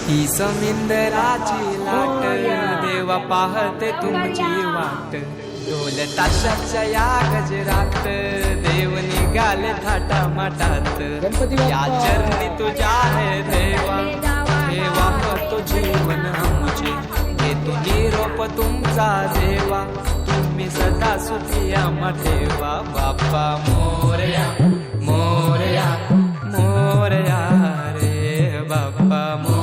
ही समिंदराची लाट देवा पाहते तुमची वाट ढोल ताशाच्या या गजरात देव निघाले थाटा माटात या चरणी तुझ्या आहे देवा ठेवा तो जीवन आमचे घेतो निरोप तुमचा देवा तुम्ही सदा सुखी आम्हा ठेवा बाप्पा मोरया मोरया मोरया रे बाप्पा मोरया